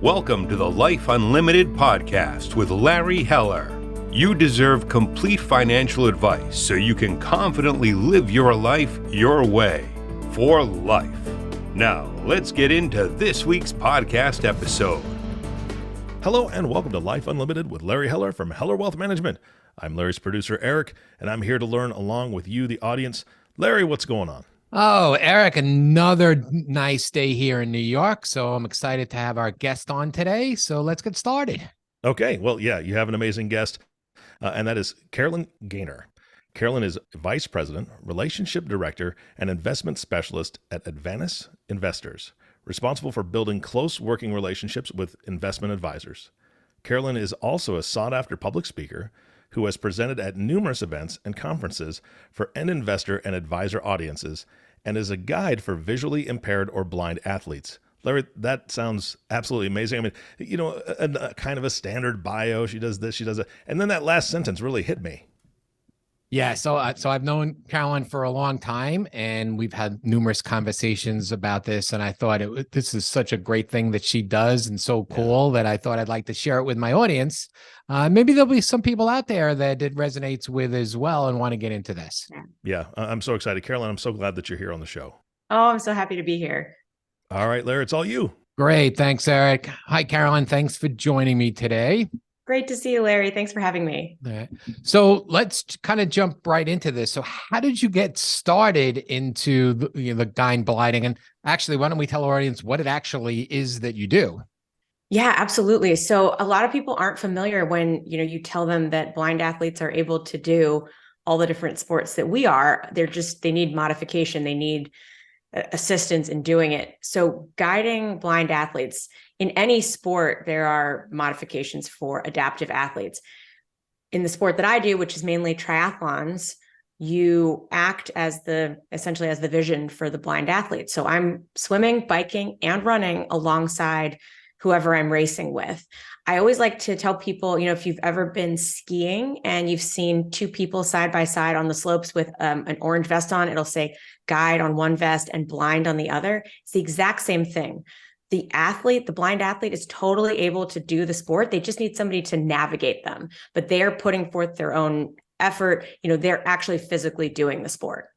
Welcome to the Life Unlimited podcast with Larry Heller. You deserve complete financial advice so you can confidently live your life your way, for life. Now, let's get into this week's podcast episode. Hello and welcome to Life Unlimited with Larry Heller from Heller Wealth Management. I'm Larry's producer, Eric, and I'm here to learn along with you, the audience. Larry, what's going on? Oh, Eric, another nice day here in New York. So I'm excited to have our guest on today. So let's get started. Okay, well, yeah, you have an amazing guest, and that is Caroline Gaynor. Caroline is Vice President, Relationship Director, and Investment Specialist at Avantis Investors, responsible for building close working relationships with investment advisors. Caroline is also a sought-after public speaker who has presented at numerous events and conferences for end investor and advisor audiences, and is a guide for visually impaired or blind athletes. Larry, that sounds absolutely amazing. I mean, you know, a kind of a standard bio. She does this, she does that. And then that last sentence really hit me. Yeah, so I've known Caroline for a long time, and we've had numerous conversations about this. And I thought this is such a great thing that she does, and so cool that I thought I'd like to share it with my audience. Maybe there'll be some people out there that it resonates with as well and want to get into this. Yeah, I'm so excited. Caroline, I'm so glad that you're here on the show. Oh, I'm so happy to be here. All right, Larry, it's all you. Great. Thanks, Eric. Hi, Caroline. Thanks for joining me today. Great to see you, Larry. Thanks for having me. So let's kind of jump right into this. So how did you get started into the guide blinding? And actually, why don't we tell our audience what it actually is that you do? Yeah, absolutely. So a lot of people aren't familiar when, you tell them that blind athletes are able to do all the different sports that we are. They need modification. They need assistance in doing it. So guiding blind athletes in any sport, there are modifications for adaptive athletes. In the sport that I do, which is mainly triathlons, you act essentially as the vision for the blind athlete. So I'm swimming, biking, and running alongside whoever I'm racing with. I always like to tell people, if you've ever been skiing and you've seen two people side by side on the slopes with an orange vest on, it'll say guide on one vest and blind on the other. It's the exact same thing. The blind athlete is totally able to do the sport. They just need somebody to navigate them, but they're putting forth their own effort. They're actually physically doing the sport.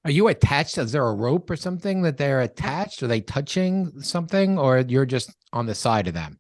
Are you attached? Is there a rope or something that they're attached? Are they touching something, or you're just on the side of them?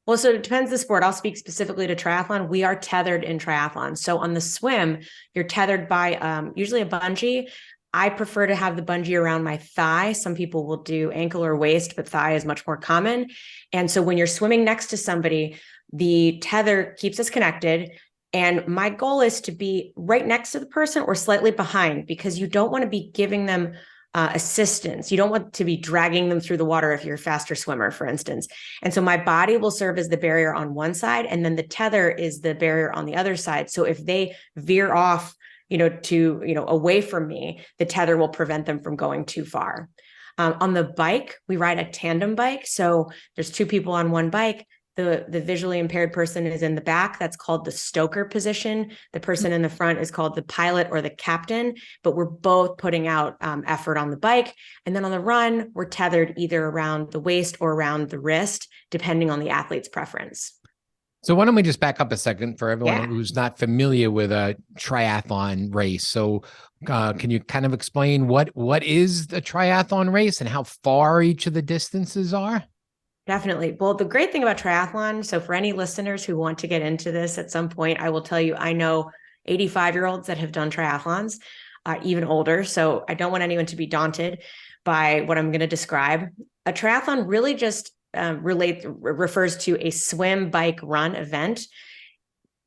Well, so it depends the sport. I'll speak specifically to triathlon. We are tethered in triathlon. So on the swim, you're tethered by usually a bungee. I prefer to have the bungee around my thigh. Some people will do ankle or waist, but thigh is much more common. And so when you're swimming next to somebody, the tether keeps us connected. And my goal is to be right next to the person or slightly behind, because you don't want to be giving them assistance. You don't want to be dragging them through the water if you're a faster swimmer, for instance. And so my body will serve as the barrier on one side, and then the tether is the barrier on the other side. So if they veer off, away from me, the tether will prevent them from going too far. On the bike, we ride a tandem bike. So there's two people on one bike. The visually impaired person is in the back. That's called the stoker position. The person in the front is called the pilot or the captain, but we're both putting out effort on the bike. And then on the run, we're tethered either around the waist or around the wrist, depending on the athlete's preference. So why don't we just back up a second for everyone who's not familiar with a triathlon race? So can you kind of explain what is the triathlon race and how far each of the distances are? Definitely. Well, the great thing about triathlon, so for any listeners who want to get into this at some point, I will tell you, I know 85-year-olds that have done triathlons, even older. So I don't want anyone to be daunted by what I'm going to describe. A triathlon really just refers to a swim, bike, run event.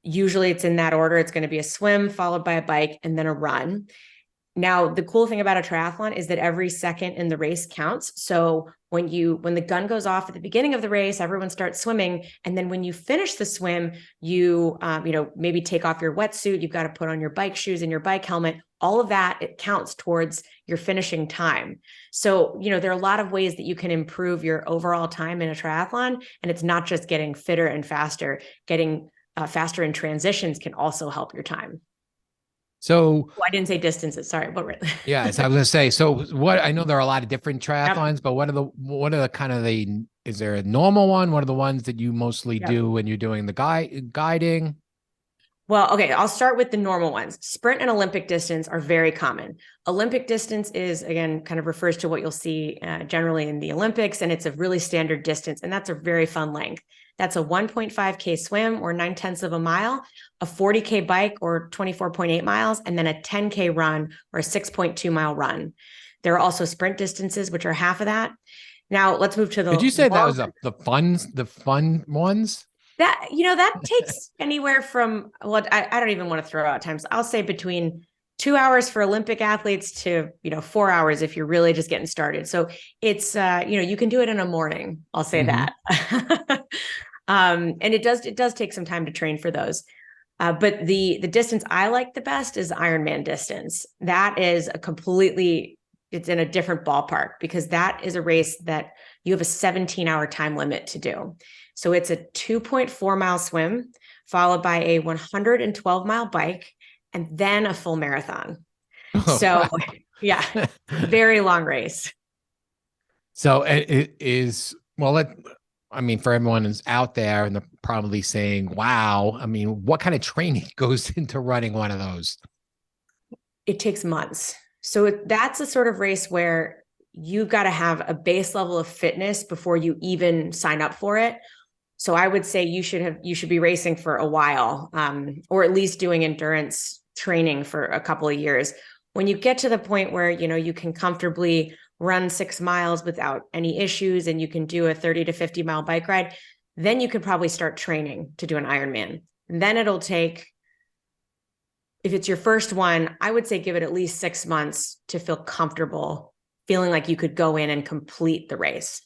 Usually it's in that order. It's going to be a swim followed by a bike and then a run. Now, the cool thing about a triathlon is that every second in the race counts. So when the gun goes off at the beginning of the race, everyone starts swimming. And then when you finish the swim, you maybe take off your wetsuit, you've got to put on your bike shoes and your bike helmet. All of that, it counts towards your finishing time. So, there are a lot of ways that you can improve your overall time in a triathlon. And it's not just getting fitter and faster. Getting faster in transitions can also help your time. So Oh, I didn't say distances. Sorry. What were yeah, so I was gonna say, so what, I know there are a lot of different Yep. triathlons, but what are the kind of is there a normal one? What are the ones that you mostly Yep. do when you're doing the guiding? Well, okay, I'll start with the normal ones. Sprint and Olympic distance are very common. Olympic distance is, again, kind of refers to what you'll see generally in the Olympics, and it's a really standard distance, and that's a very fun length. That's a 1.5K swim or 9/10 of a mile, a 40K bike or 24.8 miles, and then a 10K run or a 6.2 mile run. There are also sprint distances, which are half of that. Now let's move to the. Did you say that was the fun ones? That takes anywhere from, well, I don't even want to throw out times. I'll say between 2 hours for Olympic athletes to 4 hours if you're really just getting started. So it's you can do it in a morning. I'll say that. And it does take some time to train for those. But the distance I like the best is the Ironman distance. That is it's in a different ballpark, because that is a race that you have a 17-hour time limit to do. So it's a 2.4 mile swim followed by a 112 mile bike and then a full marathon. So yeah, very long race. So it is, well, for everyone who's out there and they're probably saying, wow, what kind of training goes into running one of those? It takes months. So that's a sort of race where you've got to have a base level of fitness before you even sign up for it. So I would say you should be racing for a while, or at least doing endurance training for a couple of years. When you get to the point where, you can comfortably run 6 miles without any issues, and you can do a 30 to 50 mile bike ride, then you could probably start training to do an Ironman. And then it'll take, if it's your first one, I would say give it at least 6 months to feel comfortable, feeling like you could go in and complete the race.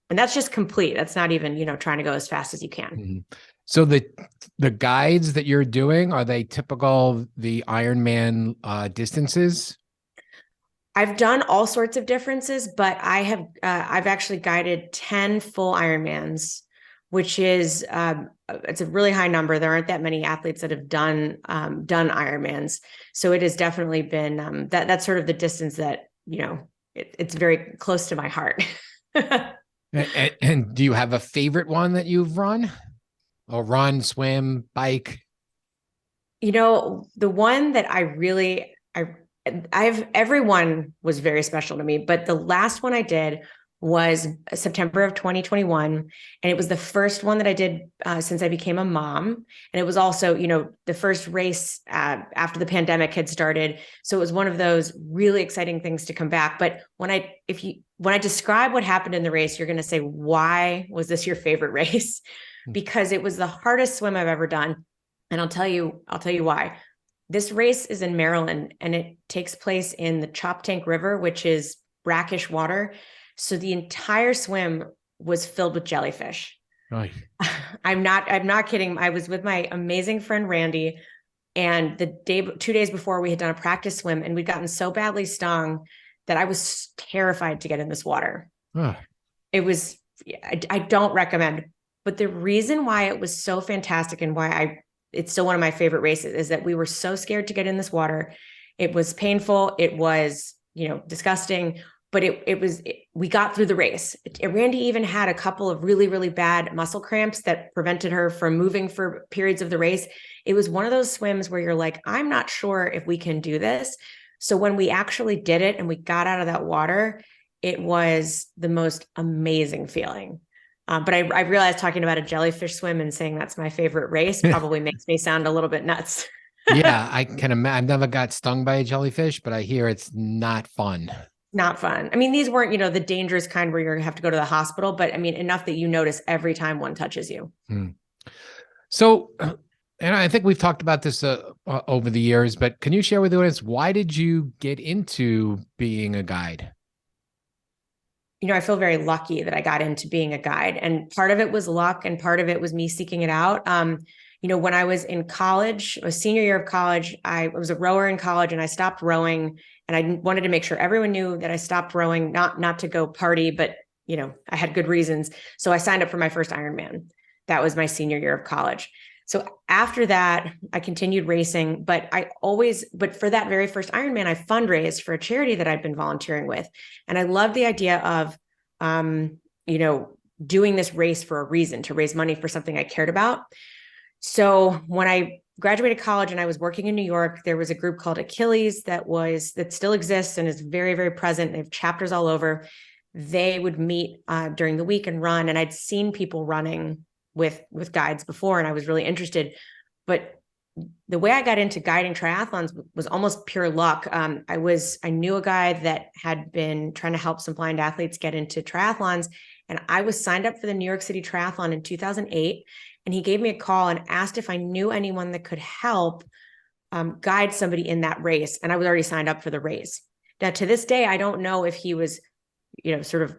And that's just complete. That's not even, trying to go as fast as you can. Mm-hmm. So the guides that you're doing, are they typical the Ironman distances? I've done all sorts of differences, but I've actually guided 10 full Ironmans, which is it's a really high number. There aren't that many athletes that have done Ironmans, so it has definitely been that's sort of the distance that it's very close to my heart. And do you have a favorite one that you've run? Or run, swim, bike? The one that everyone was very special to me, but the last one I did was September of 2021. And it was the first one that I did since I became a mom. And it was also, the first race after the pandemic had started. So it was one of those really exciting things to come back. But when I describe what happened in the race, you're going to say, why was this your favorite race? Because it was the hardest swim I've ever done. And I'll tell you why. This race is in Maryland, and it takes place in the Choptank River, which is brackish water. So the entire swim was filled with jellyfish. Right. I'm not kidding. I was with my amazing friend, Randy, and 2 days before we had done a practice swim, and we'd gotten so badly stung that I was terrified to get in this water. It was, I don't recommend, but the reason why it was so fantastic and why it's still one of my favorite races is that we were so scared to get in this water. It was painful. It was, disgusting, but we got through the race. Randy even had a couple of really, really bad muscle cramps that prevented her from moving for periods of the race. It was one of those swims where you're like, I'm not sure if we can do this. So when we actually did it and we got out of that water, it was the most amazing feeling. But I realized talking about a jellyfish swim and saying that's my favorite race probably makes me sound a little bit nuts. Yeah, I can imagine. I've never got stung by a jellyfish, but I hear it's not fun. Not fun. These weren't, the dangerous kind where you're going to have to go to the hospital, but enough that you notice every time one touches you. So, and I think we've talked about this over the years, but can you share with the audience, why did you get into being a guide? I feel very lucky that I got into being a guide, and part of it was luck and part of it was me seeking it out. When I was in college, a senior year of college, I was a rower in college and I stopped rowing, and I wanted to make sure everyone knew that I stopped rowing, not to go party, but I had good reasons. So I signed up for my first Ironman. That was my senior year of college. So after that, I continued racing, but but for that very first Ironman, I fundraised for a charity that I'd been volunteering with. And I loved the idea of, doing this race for a reason, to raise money for something I cared about. So when I graduated college and I was working in New York, there was a group called Achilles that still exists and is very, very present. They have chapters all over. They would meet during the week and run. And I'd seen people running with guides before, and I was really interested. But the way I got into guiding triathlons was almost pure luck. I knew a guy that had been trying to help some blind athletes get into triathlons, and I was signed up for the New York City Triathlon in 2008. And he gave me a call and asked if I knew anyone that could help guide somebody in that race. And I was already signed up for the race. Now, to this day, I don't know if he was, sort of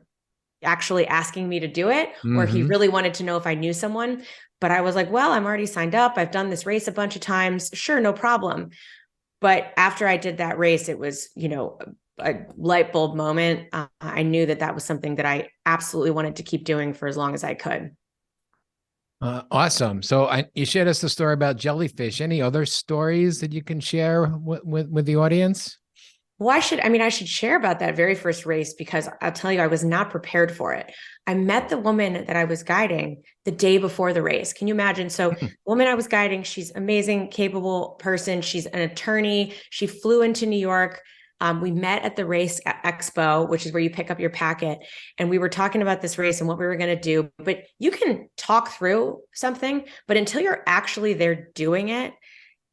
actually asking me to do it, or he really wanted to know if I knew someone. But I was like, well, I'm already signed up. I've done this race a bunch of times. Sure, no problem. But after I did that race, it was, a light bulb moment. I knew that was something that I absolutely wanted to keep doing for as long as I could. Awesome. So you shared us the story about jellyfish. Any other stories that you can share with the audience? Well, I should share about that very first race, because I'll tell you, I was not prepared for it. I met the woman that I was guiding the day before the race. Can you imagine? So the woman I was guiding, she's an amazing, capable person. She's an attorney. She flew into New York. We met at the race expo, which is where you pick up your packet. And we were talking about this race and what we were going to do. But you can talk through something, but until you're actually there doing it,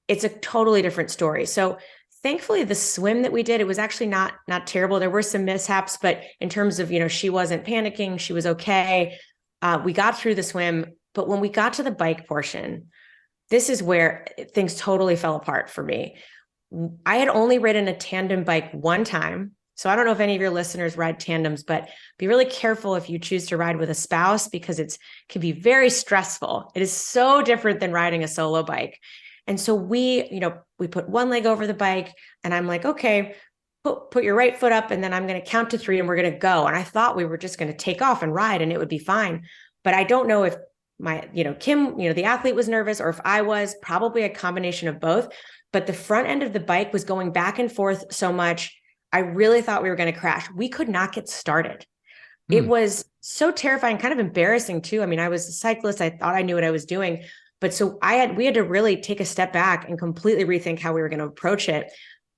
it's a totally different story. So thankfully, the swim that we did, it was actually not terrible. There were some mishaps, but in terms of, she wasn't panicking, she was okay. We got through the swim, but when we got to the bike portion, this is where things totally fell apart for me. I had only ridden a tandem bike one time. So I don't know if any of your listeners ride tandems, but be really careful if you choose to ride with a spouse, because it can be very stressful. It is so different than riding a solo bike. And so we put one leg over the bike, and I'm like, okay, put your right foot up, and then I'm going to count to 3 and we're going to go. And I thought we were just going to take off and ride and it would be fine. But I don't know if Kim, the athlete was nervous, or if I was, probably a combination of both. But the front end of the bike was going back and forth so much, I really thought we were going to crash. We could not get started. It was so terrifying, kind of embarrassing too. I mean, I was a cyclist. I thought I knew what I was doing. But so we had to really take a step back and completely rethink how we were going to approach it.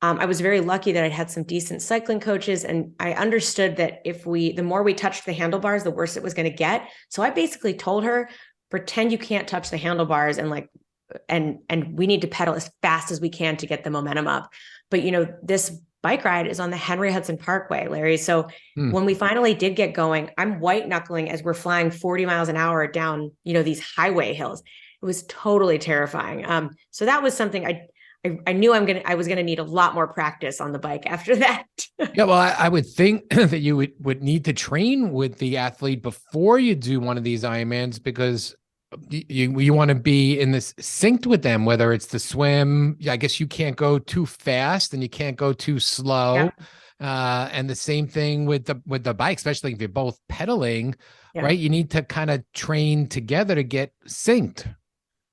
I was very lucky that I'd had some decent cycling coaches, and I understood that the more we touched the handlebars, the worse it was going to get. So I basically told her, pretend you can't touch the handlebars, and we need to pedal as fast as we can to get the momentum up. But this bike ride is on the Henry Hudson Parkway, Larry. So when we finally did get going, I'm white knuckling as we're flying 40 miles an hour down, these highway hills. It was totally terrifying. So that was something I knew I was going to need a lot more practice on the bike after that. Yeah, well, I would think that you would need to train with the athlete before you do one of these Ironmans, because you want to be in this synced with them, whether it's the swim. I guess you can't go too fast and you can't go too slow. Yeah. And the same thing with the bike, especially if you're both pedaling, right? You need to kind of train together to get synced.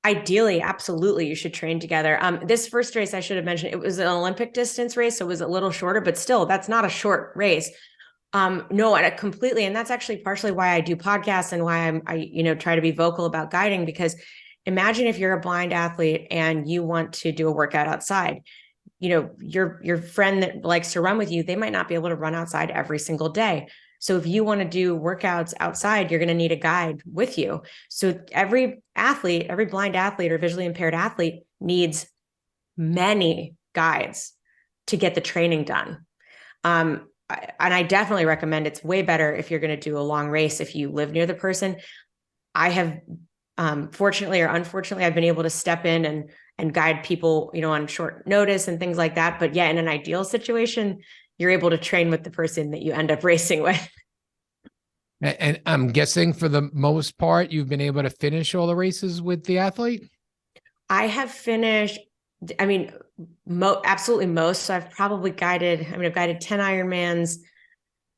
Ideally, absolutely, you should train together. This first race, I should have mentioned, it was an Olympic distance race, so it was a little shorter, but still, that's not a short race. No, and completely. And that's actually partially why I do podcasts and why I try to be vocal about guiding, because imagine if you're a blind athlete and you want to do a workout outside. Your friend that likes to run with you, they might not be able to run outside every single day. So if you want to do workouts outside, you're going to need a guide with you. So every blind athlete or visually impaired athlete needs many guides to get the training done. And I definitely recommend, it's way better if you're going to do a long race if you live near the person. I have, fortunately or unfortunately, I've been able to step in and guide people, on short notice and things like that. But yeah, in an ideal situation, you're able to train with the person that you end up racing with. And I'm guessing for the most part, you've been able to finish all the races with the athlete? I have finished, absolutely most. So I've guided 10 Ironmans.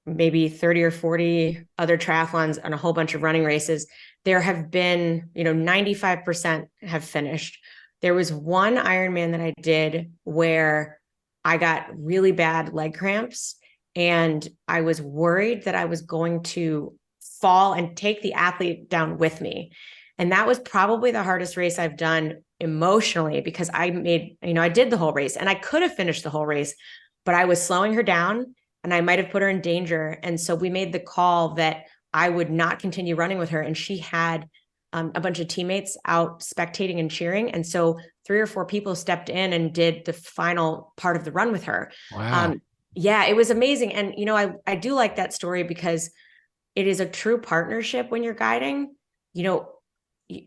maybe 30 or 40 other triathlons and a whole bunch of running races, there have been, 95% have finished. There was one Ironman that I did where I got really bad leg cramps, and I was worried that I was going to fall and take the athlete down with me. And that was probably the hardest race I've done emotionally, because I did the whole race and I could have finished the whole race, but I was slowing her down and I might have put her in danger. And so we made the call that I would not continue running with her. And she had a bunch of teammates out spectating and cheering. And so 3 or 4 people stepped in and did the final part of the run with her. Wow. Yeah, it was amazing. And, I do like that story because it is a true partnership when you're guiding.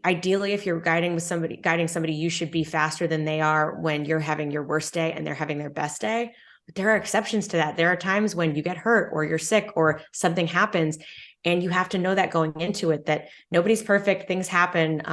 Ideally, if you're guiding somebody, you should be faster than they are when you're having your worst day and they're having their best day. But there are exceptions to that. There are times when you get hurt or you're sick or something happens, and you have to know that going into it, that nobody's perfect, things happen.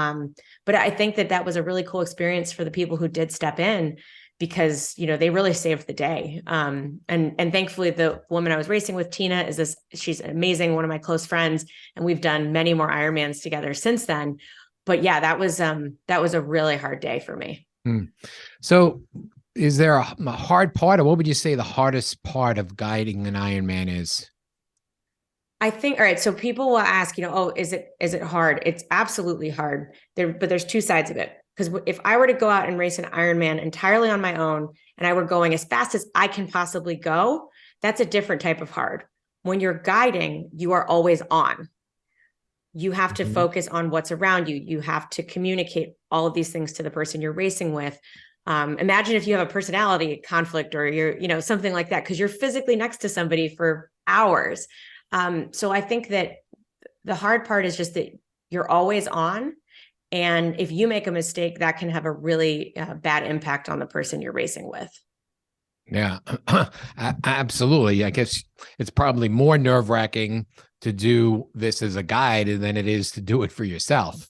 But I think that was a really cool experience for the people who did step in, because, they really saved the day. And thankfully the woman I was racing with, Tina, she's amazing, one of my close friends, and we've done many more Ironmans together since then. But yeah, that was a really hard day for me. So is there a hard part, or what would you say the hardest part of guiding an Ironman is? I think, all right, so people will ask, is it hard? It's absolutely hard but there's 2 sides of it. Because if I were to go out and race an Ironman entirely on my own, and I were going as fast as I can possibly go, that's a different type of hard. When you're guiding, you are always on. You have to focus on what's around you. You have to communicate all of these things to the person you're racing with. Imagine if you have a personality conflict or you're, something like that, because you're physically next to somebody for hours. So I think that the hard part is just that you're always on. And if you make a mistake, that can have a really bad impact on the person you're racing with. Yeah, absolutely. I guess it's probably more nerve-wracking to do this as a guide than it is to do it for yourself.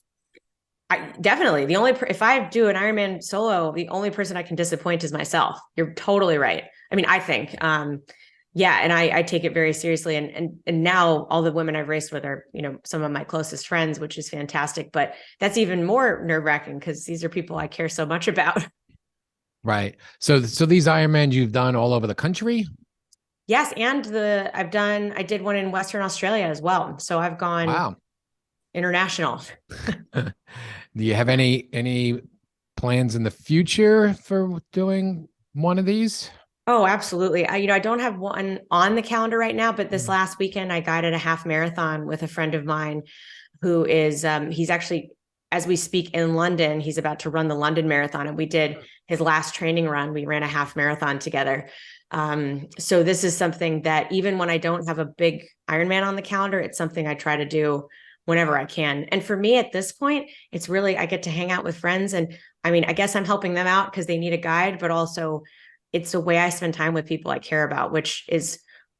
Definitely. If I do an Ironman solo, the only person I can disappoint is myself. You're totally right. I mean, I think, yeah. And I take it very seriously. And now all the women I've raced with are, some of my closest friends, which is fantastic, but that's even more nerve-wracking because these are people I care so much about. Right. So these Ironmans you've done all over the country? Yes. And I did one in Western Australia as well. So I've gone international. Do you have any plans in the future for doing one of these? Oh, absolutely. I don't have one on the calendar right now, but this last weekend I guided a half marathon with a friend of mine who is, he's actually, as we speak, in London. He's about to run the London Marathon, and we did his last training run. We ran a half marathon together. So this is something that even when I don't have a big Ironman on the calendar, it's something I try to do whenever I can. And for me at this point, it's really, I get to hang out with friends. And I mean, I guess I'm helping them out because they need a guide, but also it's a way I spend time with people I care about, which is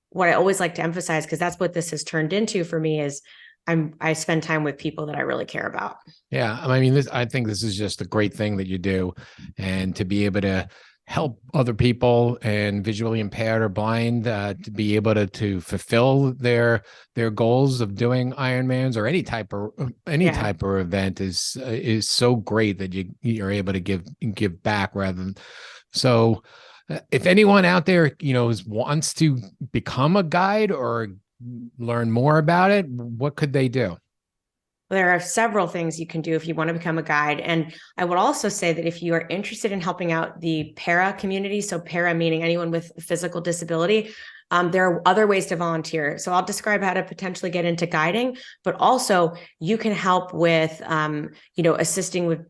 what I always like to emphasize, because that's what this has turned into for me is I spend time with people that I really care about. Yeah. I mean, I think this is just a great thing that you do, and to be able to help other people and visually impaired or blind to be able to fulfill their goals of doing Ironmans or any type of event is so great that you're able to give back rather than. So if anyone out there, wants to become a guide or learn more about it, what could they do? There are several things you can do if you want to become a guide. And I would also say that if you are interested in helping out the para community, so para meaning anyone with physical disability, there are other ways to volunteer. So I'll describe how to potentially get into guiding, but also you can help with, assisting with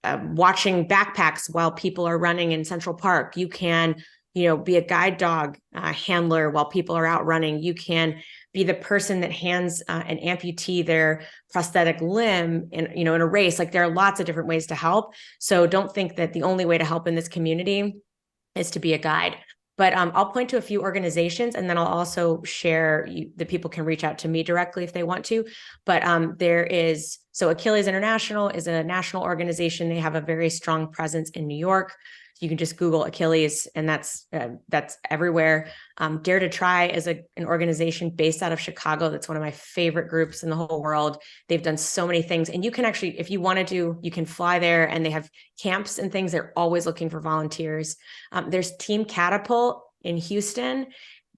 watching backpacks while people are running in Central Park. You can, be a guide dog handler while people are out running. You can be the person that hands an amputee their prosthetic limb in a race. Like there are lots of different ways to help. So don't think that the only way to help in this community is to be a guide. But I'll point to a few organizations, and then I'll also share that people can reach out to me directly if they want to. But Achilles International is a national organization. They have a very strong presence in New York. You can just Google Achilles, and that's everywhere. Dare to Try is an organization based out of Chicago. That's one of my favorite groups in the whole world. They've done so many things, and you can actually, if you wanted to, you can fly there, and they have camps and things. They're always looking for volunteers. There's Team Catapult in Houston,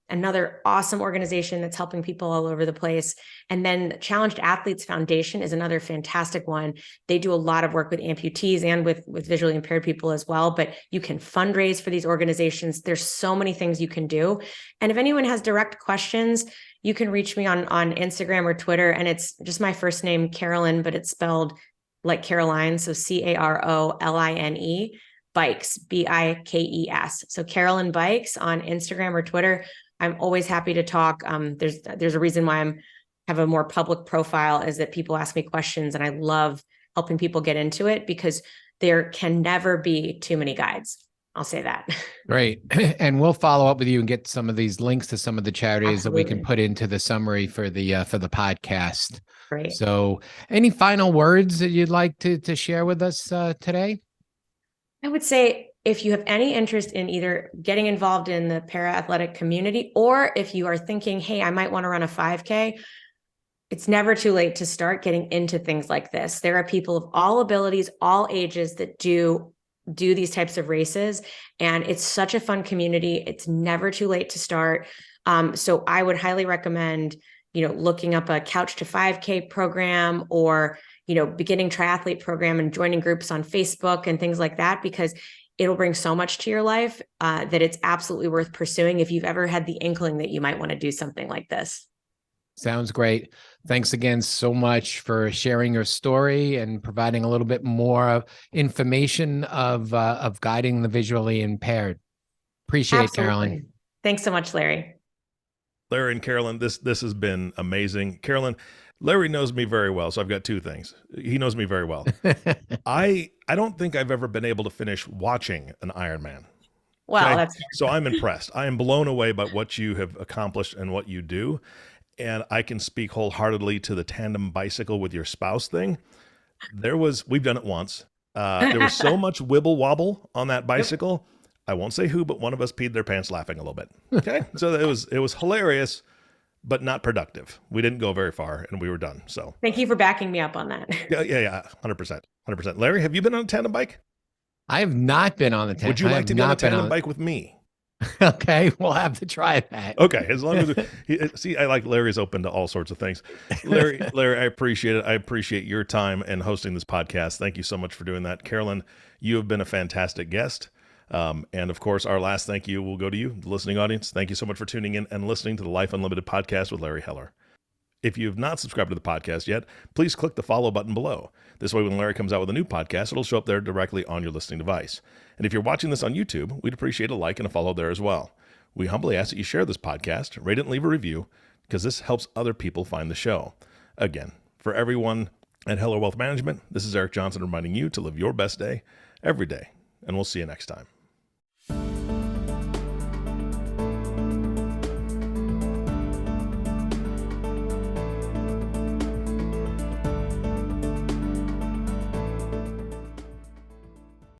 another awesome organization that's helping people all over the place. And then Challenged Athletes Foundation is another fantastic one. They do a lot of work with amputees and with visually impaired people as well, but you can fundraise for these organizations. There's so many things you can do. And if anyone has direct questions, you can reach me on Instagram or Twitter. And it's just my first name, Caroline, but it's spelled like Caroline. So Caroline, Bikes, Bikes. So Caroline Bikes on Instagram or Twitter. I'm always happy to talk. There's a reason why have a more public profile, is that people ask me questions, and I love helping people get into it because there can never be too many guides. I'll say that. Great. And we'll follow up with you and get some of these links to some of the charities Absolutely. That we can put into the summary for the podcast. Great. So any final words that you'd like to share with us today? I would say, if you have any interest in either getting involved in the para-athletic community, or if you are thinking, hey, I might want to run a 5K, it's never too late to start getting into things like this. There are people of all abilities, all ages that do these types of races, and it's such a fun community. It's never too late to start. So I would highly recommend, looking up a Couch to 5K program, or, beginning triathlete program, and joining groups on Facebook and things like that, because it'll bring so much to your life that it's absolutely worth pursuing if you've ever had the inkling that you might want to do something like this. Sounds great. Thanks again so much for sharing your story and providing a little bit more information of guiding the visually impaired. Appreciate it, Caroline. Thanks so much, Larry. Larry and Caroline, this has been amazing. Caroline, Larry knows me very well, so I've got two things. He knows me very well. I don't think I've ever been able to finish watching an Ironman. Wow, okay? that's So I'm impressed. I am blown away by what you have accomplished and what you do. And I can speak wholeheartedly to the tandem bicycle with your spouse thing. We've done it once. There was so much wibble wobble on that bicycle. I won't say who, but one of us peed their pants laughing a little bit. Okay. So it was hilarious, but not productive. We didn't go very far and we were done. So thank you for backing me up on that. Yeah. 100%. Larry, have you been on a tandem bike? I have not been on the tandem. Would you like to be on a tandem bike with me? Okay, we'll have to try that. Okay, as long as see, I like Larry's open to all sorts of things. Larry, I appreciate it. I appreciate your time and hosting this podcast. Thank you so much for doing that. Caroline, you have been a fantastic guest. And of course, our last thank you will go to you, the listening audience. Thank you so much for tuning in and listening to the Life Unlimited podcast with Larry Heller. If you have not subscribed to the podcast yet, please click the follow button below. This way, when Larry comes out with a new podcast, it'll show up there directly on your listening device. And if you're watching this on YouTube, we'd appreciate a like and a follow there as well. We humbly ask that you share this podcast, rate it and leave a review, because this helps other people find the show. Again, for everyone at Heller Wealth Management, this is Eric Johnson reminding you to live your best day every day, and we'll see you next time.